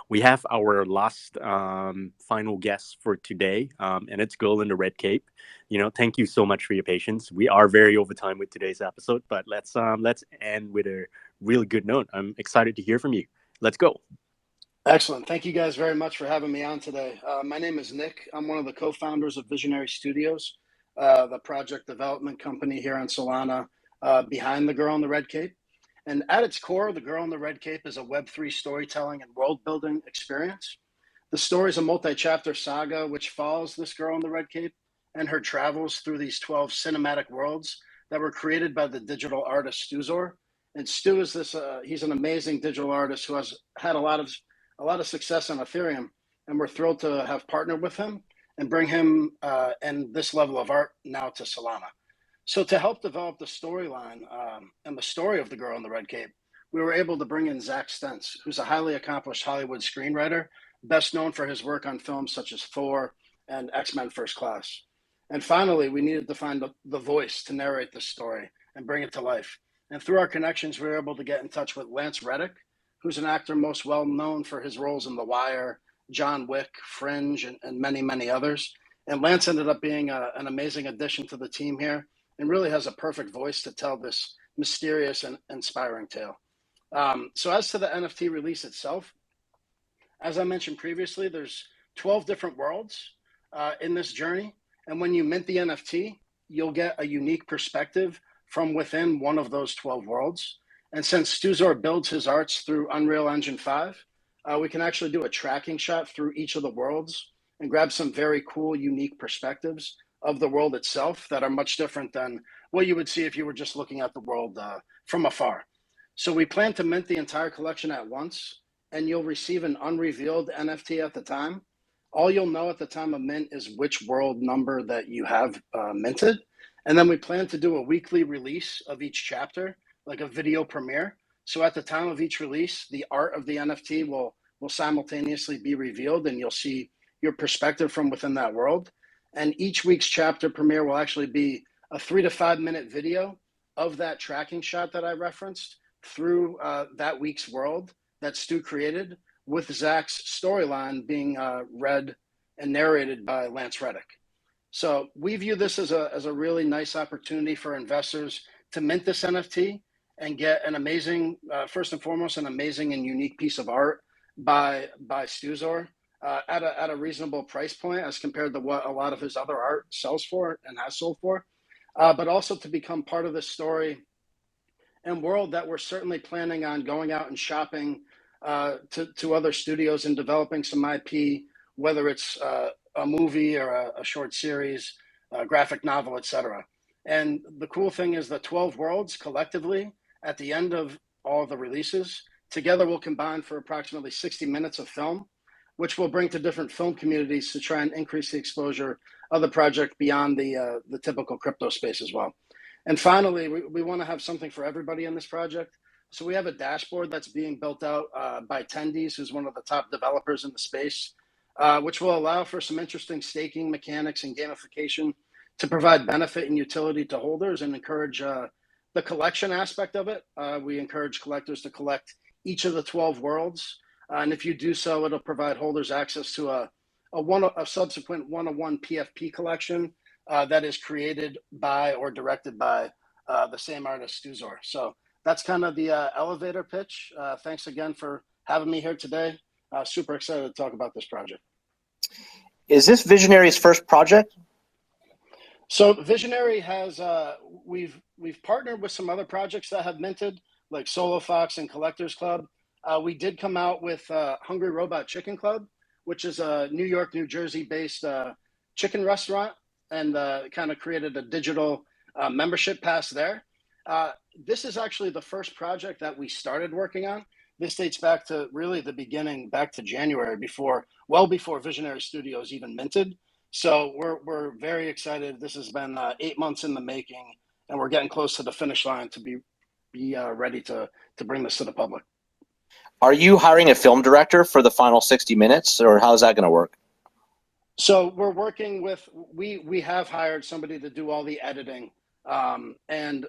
We have our last final guest for today, and it's Girl in the Red Cape. Thank you so much for your patience. We are very over time with today's episode, but let's end with a really good note. I'm excited to hear from you. Let's go. Excellent. Thank you guys very much for having me on today. My name is Nick. I'm one of the co-founders of Visionary Studios, the project development company here on Solana behind the Girl in the Red Cape. And at its core, the Girl in the Red Cape is a Web3 storytelling and world-building experience. The story is a multi-chapter saga which follows this girl in the Red Cape and her travels through these 12 cinematic worlds that were created by the digital artist Stuzor. And Stu is he's an amazing digital artist who has had a lot of success on Ethereum, and we're thrilled to have partnered with him and bring him and this level of art now to Solana. So to help develop the storyline and the story of the Girl in the Red Cape, we were able to bring in Zack Stentz, who's a highly accomplished Hollywood screenwriter, best known for his work on films such as Thor and X-Men First Class. And finally, we needed to find the voice to narrate this story and bring it to life. And through our connections, we were able to get in touch with Lance Reddick, who's an actor most well known for his roles in The Wire, John Wick, Fringe, and many, many others. And Lance ended up being an amazing addition to the team here and really has a perfect voice to tell this mysterious and inspiring tale. So as to the NFT release itself, as I mentioned previously, there's 12 different worlds in this journey. And when you mint the NFT, you'll get a unique perspective from within one of those 12 worlds. And since Stuzor builds his arts through Unreal Engine 5, we can actually do a tracking shot through each of the worlds and grab some very cool, unique perspectives of the world itself that are much different than what you would see if you were just looking at the world from afar. So we plan to mint the entire collection at once, and you'll receive an unrevealed NFT at the time. All you'll know at the time of mint is which world number that you have minted. And then we plan to do a weekly release of each chapter, like a video premiere. So at the time of each release, the art of the NFT will simultaneously be revealed, and you'll see your perspective from within that world. And each week's chapter premiere will actually be a 3 to 5 minute video of that tracking shot that I referenced through that week's world that Stu created, with Zach's storyline being read and narrated by Lance Reddick. So we view this as a really nice opportunity for investors to mint this NFT and get an amazing, first and foremost, an amazing and unique piece of art by Stuzor at a reasonable price point as compared to what a lot of his other art sells for and has sold for, but also to become part of this story and world that we're certainly planning on going out and shopping to other studios and developing some IP, whether it's a movie or a short series, a graphic novel, etc. And the cool thing is the 12 worlds collectively at the end of all the releases together will combine for approximately 60 minutes of film, which will bring to different film communities to try and increase the exposure of the project beyond the typical crypto space as well. And finally, we want to have something for everybody in this project. So we have a dashboard that's being built out by Tendies, who's one of the top developers in the space, which will allow for some interesting staking mechanics and gamification to provide benefit and utility to holders and encourage the collection aspect of it. We encourage collectors to collect each of the 12 worlds. And if you do so, it'll provide holders access to a subsequent one-on-one PFP collection that is created by or directed by the same artist, Stuzor. So that's kind of the elevator pitch. Thanks again for having me here today. Super excited to talk about this project. Is this Visionary's first project? So Visionary has, we've partnered with some other projects that have minted, like Solo Fox and Collectors Club. We did come out with Hungry Robot Chicken Club, which is a New York, New Jersey-based chicken restaurant, and kind of created a digital membership pass there. This is actually the first project that we started working on. This dates back to really the beginning, back to January, well before Visionary Studios even minted. So we're very excited. This has been 8 months in the making, and we're getting close to the finish line to be ready to bring this to the public. Are you hiring a film director for the final 60 minutes, or how's that going to work? So we're working with, we have hired somebody to do all the editing and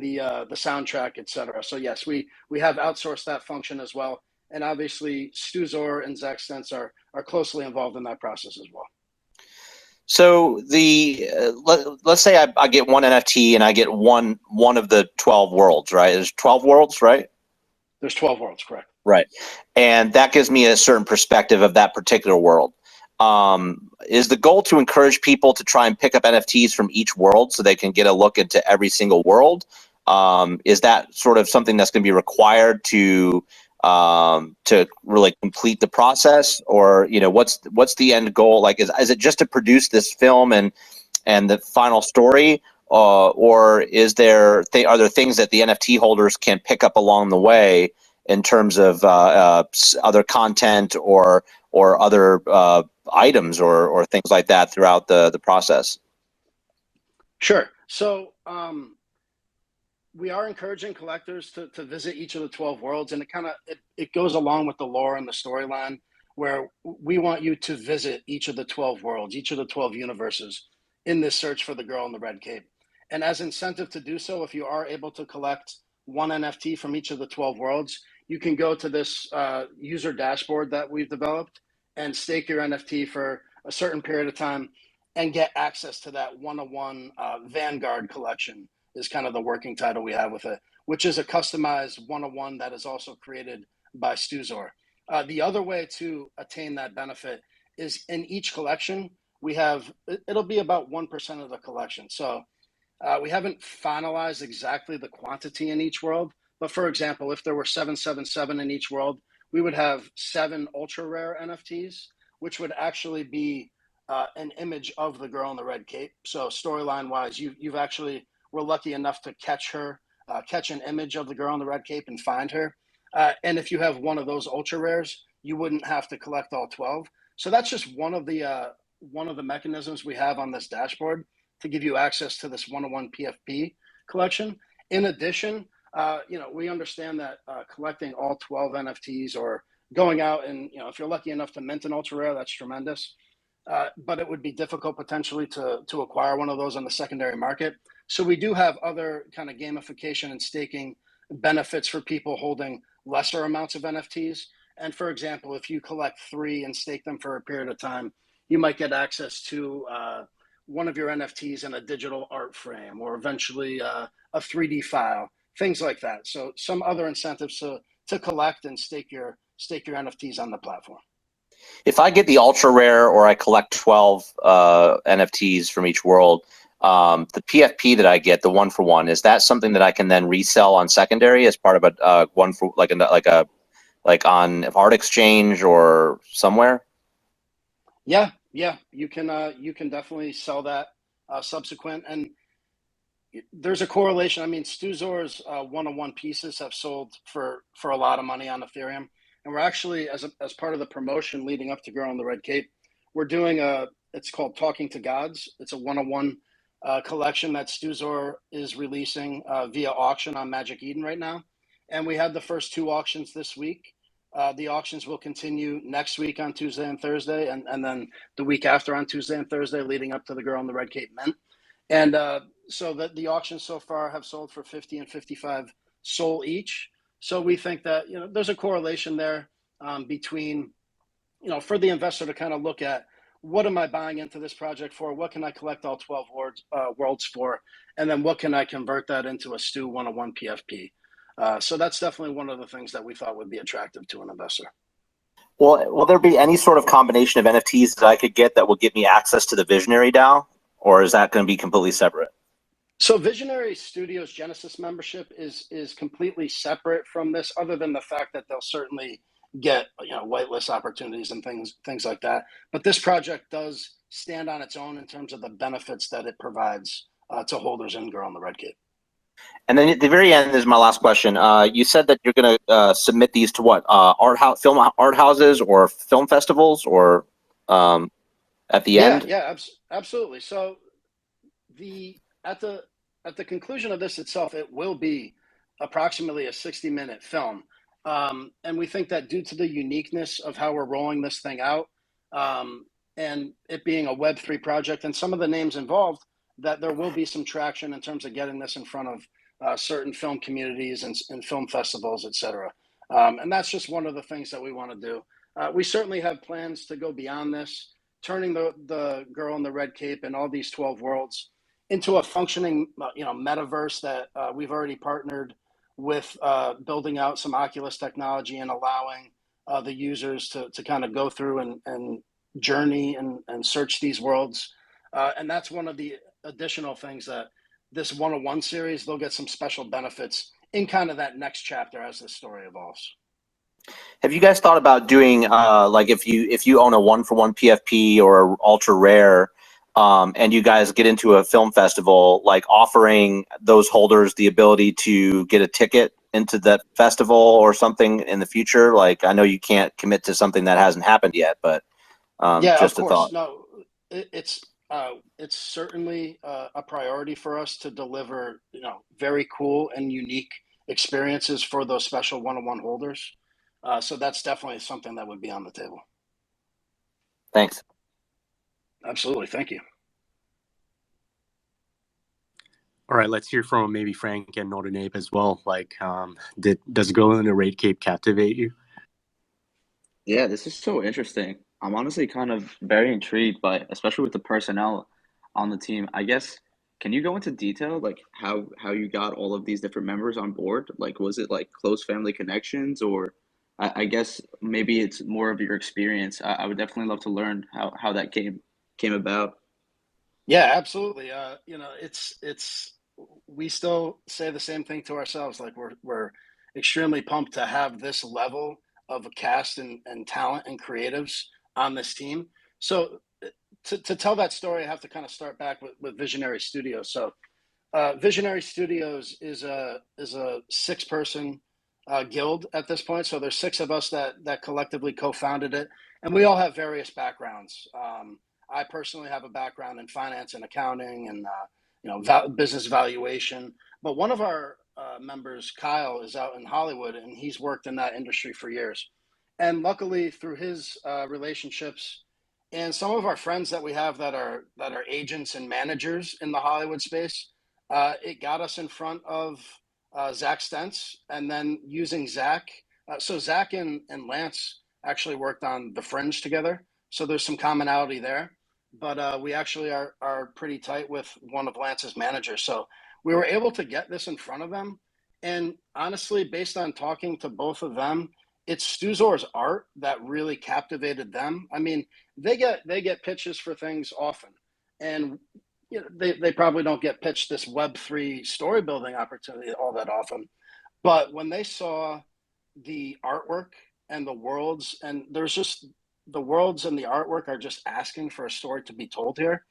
the soundtrack, et cetera. So yes, we have outsourced that function as well. And obviously, Stu Zor and Zack Stentz are closely involved in that process as well. So let's say I get one NFT and I get one of the 12 worlds, right? There's 12 worlds, right? There's 12 worlds, correct? Right, and that gives me a certain perspective of that particular world. Is the goal to encourage people to try and pick up NFTs from each world so they can get a look into every single world? Is that sort of something that's going to be required to really complete the process, or what's the end goal? Like, is it just to produce this film and the final story, or are there things that the NFT holders can pick up along the way in terms of other content or other items or things like that throughout the process? Sure. So we are encouraging collectors to visit each of the 12 worlds, and it goes along with the lore and the storyline, where we want you to visit each of the 12 worlds, each of the 12 universes in this search for the girl in the red cape. And as incentive to do so, if you are able to collect one NFT from each of the 12 worlds, you can go to this user dashboard that we've developed and stake your NFT for a certain period of time and get access to that one-on-one Vanguard collection is kind of the working title we have with it, which is a customized one-on-one that is also created by Stu Zor. The other way to attain that benefit is in each collection, it'll be about 1% of the collection. So we haven't finalized exactly the quantity in each world, but for example, if there were 777 in each world, we would have 7 ultra rare NFTs, which would actually be an image of the girl in the red cape. So storyline wise, you've actually were lucky enough to catch an image of the girl in the red cape and find her. And if you have one of those ultra rares, you wouldn't have to collect all 12. So that's just one of the mechanisms we have on this dashboard to give you access to this one-on-one PFP collection. In addition, we understand that collecting all 12 NFTs or going out and, if you're lucky enough to mint an ultra rare, that's tremendous. But it would be difficult potentially to acquire one of those on the secondary market. So we do have other kind of gamification and staking benefits for people holding lesser amounts of NFTs. And for example, if you collect 3 and stake them for a period of time, you might get access to one of your NFTs in a digital art frame, or eventually a 3D file, things like that. So some other incentives to collect and stake your NFTs on the platform. If I get the ultra rare or I collect 12 NFTs from each world, the PFP that I get, the 1-for-1, is that something that I can then resell on secondary as part of a one for like on Art Exchange or somewhere? Yeah, you can definitely sell that subsequent, and there's a correlation. I mean, Stu Zor's one-on-one pieces have sold for a lot of money on Ethereum, and we're actually as part of the promotion leading up to Girl in the Red Cape, we're doing it's called Talking to Gods. It's a one-on-one collection that Stu Zor is releasing via auction on Magic Eden right now, and we had the first 2 auctions this week. The auctions will continue next week on Tuesday and Thursday, and then the week after on Tuesday and Thursday, leading up to the Girl in the Red Cape Mint. And so the auctions so far have sold for 50 and 55 SOL each. So we think that there's a correlation there between for the investor to kind of look at, what am I buying into this project for? What can I collect all 12 worlds for? And then what can I convert that into a Stu 101 PFP? So that's definitely one of the things that we thought would be attractive to an investor. Well, will there be any sort of combination of NFTs that I could get that will give me access to the Visionary DAO, or is that going to be completely separate? So Visionary Studios Genesis membership is completely separate from this, other than the fact that they'll certainly get whitelist opportunities and things like that. But this project does stand on its own in terms of the benefits that it provides to holders in Girl in the Red Cape. And then at the very end is my last question. You said that you're going to submit these to what, film art houses or film festivals, or at the end? Yeah, absolutely. So at the conclusion of this itself, it will be approximately a 60-minute film. And we think that due to the uniqueness of how we're rolling this thing out, and it being a Web3 project and some of the names involved, that there will be some traction in terms of getting this in front of certain film communities and film festivals, et cetera. And that's just one of the things that we want to do. We certainly have plans to go beyond this, turning the girl in the red cape and all these 12 worlds into a functioning, metaverse that we've already partnered with, building out some Oculus technology and allowing the users to kind of go through and journey and search these worlds. And that's one of the additional things that this 101 series, they'll get some special benefits in kind of that next chapter as the story evolves. Have you guys thought about doing like if you own a 1-for-1 PFP or ultra rare, and you guys get into a film festival, like offering those holders the ability to get a ticket into that festival or something in the future? Like, I know you can't commit to something that hasn't happened yet, but Yeah, of just a course. thought. No, it's certainly a priority for us to deliver, very cool and unique experiences for those special 101 holders. So that's definitely something that would be on the table. Thanks. Absolutely. Thank you. All right, let's hear from maybe Frank and Northern Ape as well. Like, does Girl in the Red Cape captivate you? Yeah, this is so interesting. I'm honestly kind of very intrigued by, especially with the personnel on the team. I guess, can you go into detail, like how you got all of these different members on board? Like, was it like close family connections, or I guess maybe it's more of your experience. I would definitely love to learn how that came about. Yeah, absolutely. It's we still say the same thing to ourselves. Like we're extremely pumped to have this level of a cast and talent and creatives on this team. So to tell that story, I have to kind of start back with Visionary Studios. So Visionary Studios is a 6-person guild at this point. So there's 6 of us that collectively co-founded it, and we all have various backgrounds. I personally have a background in finance and accounting and business valuation. But one of our members, Kyle, is out in Hollywood, and he's worked in that industry for years. And luckily, through his relationships and some of our friends that we have that are agents and managers in the Hollywood space, it got us in front of Zack Stentz, and then using Zack. So Zack and Lance actually worked on The Fringe together, so there's some commonality there. But we actually are pretty tight with one of Lance's managers, so we were able to get this in front of them. And honestly, based on talking to both of them, it's Stuzor's art that really captivated them. I mean, they get pitches for things often, and they probably don't get pitched this Web3 story building opportunity all that often. But when they saw the artwork and the worlds, and there's just the worlds and the artwork are just asking for a story to be told here.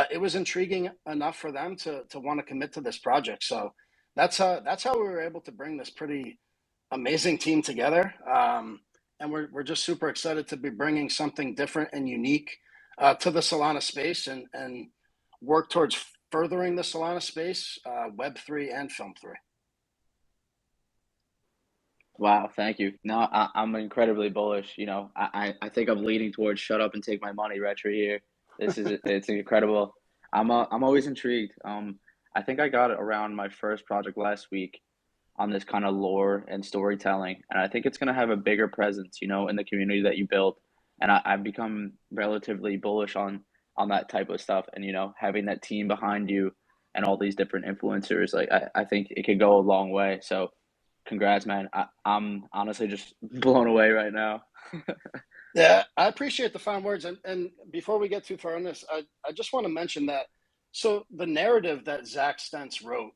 It was intriguing enough for them to want to commit to this project. So that's how we were able to bring this pretty amazing team together. And we're just super excited to be bringing something different and unique to the Solana space, and work towards furthering the Solana space, Web3 and Film 3. Wow, thank you. No, I'm incredibly bullish. I think I'm leaning towards shut up and take my money retro here. It's incredible. I'm always intrigued. I think I got around my first project last week on this kind of lore and storytelling, and I think it's gonna have a bigger presence, in the community that you build. And I've become relatively bullish on that type of stuff, and having that team behind you and all these different influencers, like I think it could go a long way. So congrats, man. I'm honestly just blown away right now. Yeah, I appreciate the fine words. And before we get too far on this, I just want to mention that. So the narrative that Zack Stentz wrote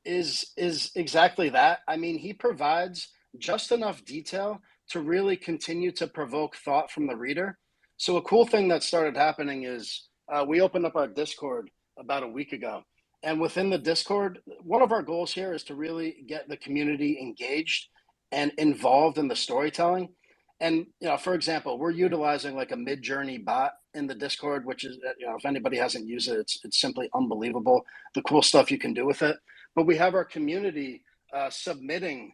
is exactly that. I mean, he provides just enough detail to really continue to provoke thought from the reader. So a cool thing that started happening is we opened up our Discord about a week ago. And within the Discord, one of our goals here is to really get the community engaged and involved in the storytelling. And for example, we're utilizing like a mid-journey bot in the Discord, which is, if anybody hasn't used it, it's simply unbelievable, the cool stuff you can do with it. But we have our community submitting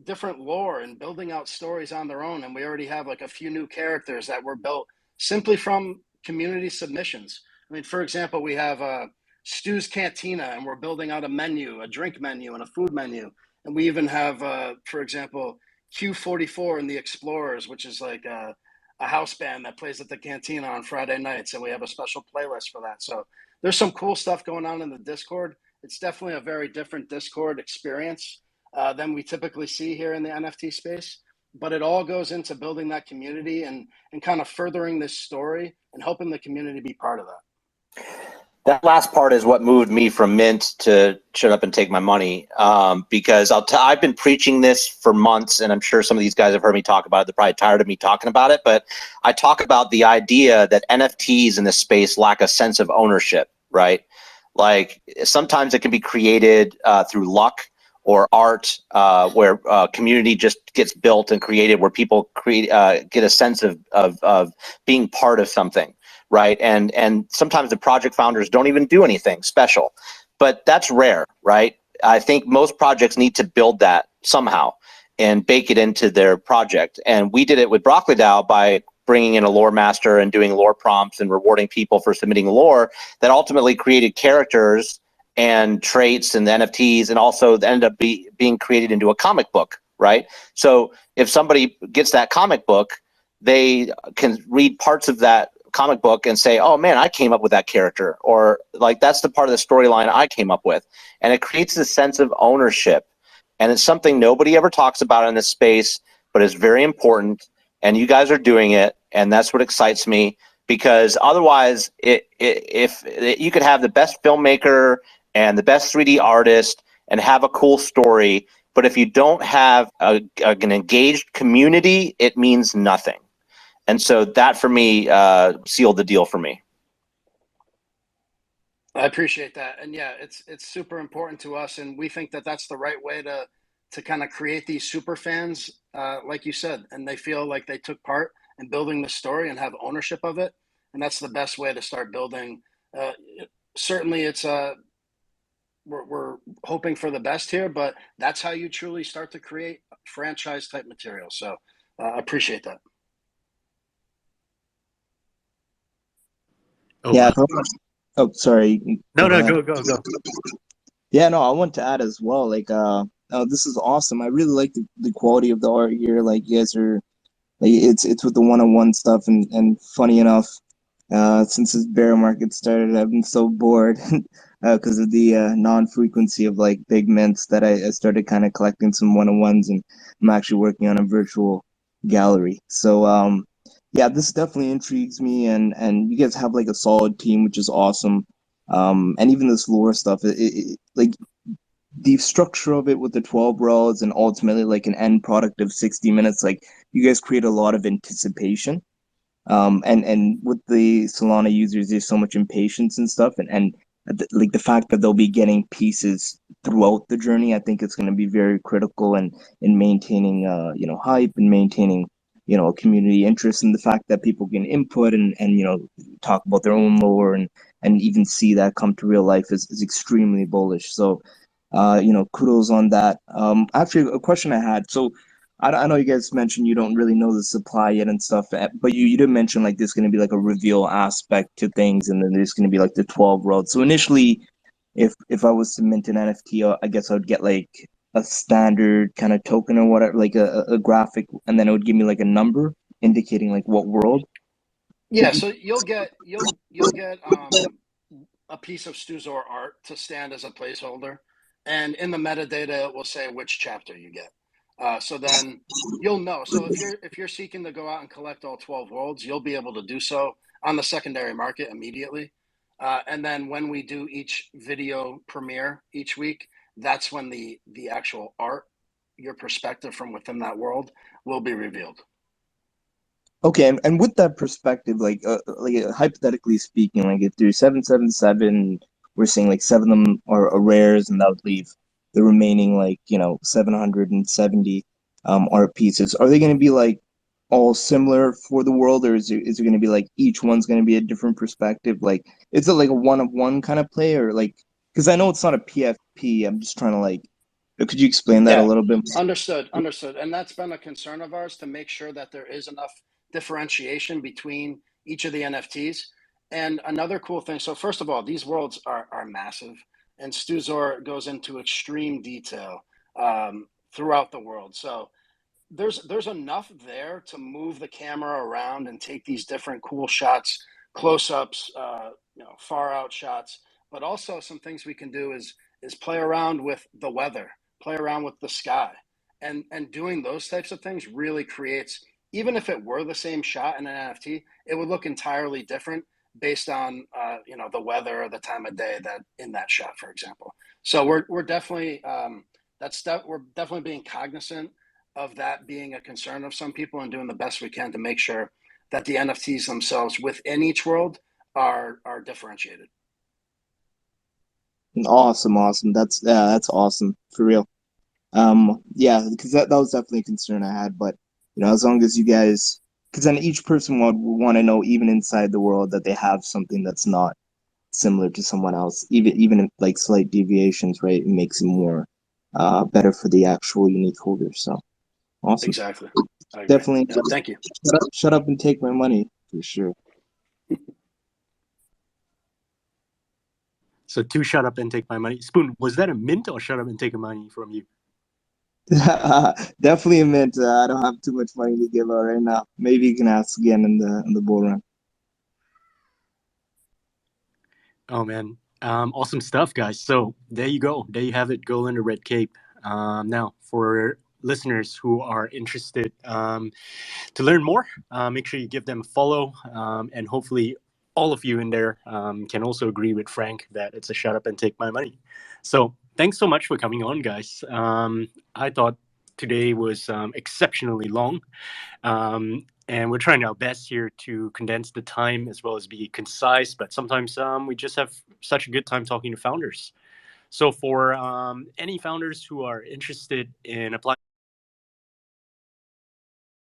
different lore and building out stories on their own, and we already have like a few new characters that were built simply from community submissions. I mean, for example, we have Stu's Cantina, and we're building out a menu, a drink menu, and a food menu. And we even have, for example, Q44 and the Explorers, which is like a house band that plays at the cantina on Friday nights, and we have a special playlist for that. So there's some cool stuff going on in the Discord. It's definitely a very different Discord experience than we typically see here in the NFT space. But it all goes into building that community and kind of furthering this story and helping the community be part of that. That last part is what moved me from Mint to shut up and take my money, because I've been preaching this for months, and I'm sure some of these guys have heard me talk about it. They're probably tired of me talking about it, but I talk about the idea that NFTs in this space lack a sense of ownership, right? Like sometimes it can be created through luck or art, where community just gets built and created, where people get a sense of being part of something. Right, and sometimes the project founders don't even do anything special, but that's rare, right? I think most projects need to build that somehow and bake it into their project. And we did it with Broccoli DAO by bringing in a lore master and doing lore prompts and rewarding people for submitting lore that ultimately created characters and traits and the NFTs, and also ended up being created into a comic book, right? So if somebody gets that comic book, they can read parts of that comic book and say, oh man, I came up with that character, or like that's the part of the storyline I came up with. And it creates this sense of ownership, and it's something nobody ever talks about in this space, but it's very important, and you guys are doing it, and that's what excites me, because otherwise if you could have the best filmmaker and the best 3D artist and have a cool story, but if you don't have an engaged community, it means nothing. And so that for me sealed the deal for me. I appreciate that. And yeah, it's super important to us. And we think that that's the right way to kind of create these super fans, like you said, and they feel like they took part in building the story and have ownership of it. And that's the best way to start building. Certainly it's we're hoping for the best here, but that's how you truly start to create franchise type material. So I appreciate that. Oh, yeah. Oh, sorry. No, go. Yeah, no, I want to add as well. Like, this is awesome. I really like the quality of the art here. Like, you guys are, like, it's with the one-on-one stuff, and funny enough, since this bear market started, I've been so bored because of the non-frequency of like big mints that I started kind of collecting some one-on-ones, and I'm actually working on a virtual gallery. So, yeah, this definitely intrigues me, and you guys have like a solid team, which is awesome. And even this lore stuff, like the structure of it with the 12 rows and ultimately like an end product of 60 minutes, like you guys create a lot of anticipation. And with the Solana users, there's so much impatience and stuff, and like the fact that they'll be getting pieces throughout the journey, I think it's going to be very critical in maintaining hype and maintaining a community interest, in the fact that people can input and talk about their own lore and even see that come to real life is extremely bullish. So kudos on that. Actually, a question I had. So I know you guys mentioned you don't really know the supply yet and stuff, but you did mention like there's going to be like a reveal aspect to things, and then there's going to be like the 12 roads. So initially, if I was to mint an NFT, I guess I would get like a standard kind of token or whatever, like a graphic, and then it would give me like a number indicating like what world. Yeah, so you'll get a piece of Stuzor art to stand as a placeholder, and in the metadata it will say which chapter you get. So then you'll know. So if you're seeking to go out and collect all 12 worlds, you'll be able to do so on the secondary market immediately. And then when we do each video premiere each week, that's when the actual art, your perspective from within that world, will be revealed. Okay, and with that perspective, like hypothetically speaking, like if there's 777, we're saying like 7 of them are rares, and that would leave the remaining 770 art pieces. Are they going to be like all similar for the world, or is it going to be like each one's going to be a different perspective? Like, is it like a one-of-one kind of play, or like, because I know it's not a PFP. I'm just trying to like, could you explain that a little bit? Understood. And that's been a concern of ours, to make sure that there is enough differentiation between each of the NFTs. And another cool thing, so first of all, these worlds are massive, and Stuzor goes into extreme detail throughout the world. So there's enough there to move the camera around and take these different cool shots, close-ups, far out shots. But also some things we can do is play around with the weather, play around with the sky, and doing those types of things really creates. Even if it were the same shot in an NFT, it would look entirely different based on the weather or the time of day that in that shot, for example. So we're definitely we're definitely being cognizant of that being a concern of some people and doing the best we can to make sure that the NFTs themselves within each world are differentiated. Awesome. That's awesome for real. Yeah, because that was definitely a concern I had. But as long as you guys, because then each person would want to know, even inside the world, that they have something that's not similar to someone else, even if like slight deviations, right? It makes it more better for the actual unique holder. So awesome. Exactly. Definitely. Yeah, thank you. Shut up and take my money for sure. So to shut up and take my money. Spoon, was that a mint or shut up and take a money from you? Definitely a mint. I don't have too much money to give out right now. Maybe you can ask again in the bull run. Oh man, awesome stuff, guys. So there you go. There you have it. Girl in the red cape. Now, for listeners who are interested to learn more, make sure you give them a follow, and hopefully all of you in there can also agree with Frank that it's a shut up and take my money. So thanks so much for coming on, guys. I thought today was exceptionally long. And we're trying our best here to condense the time as well as be concise, but sometimes we just have such a good time talking to founders. So for any founders who are interested in applying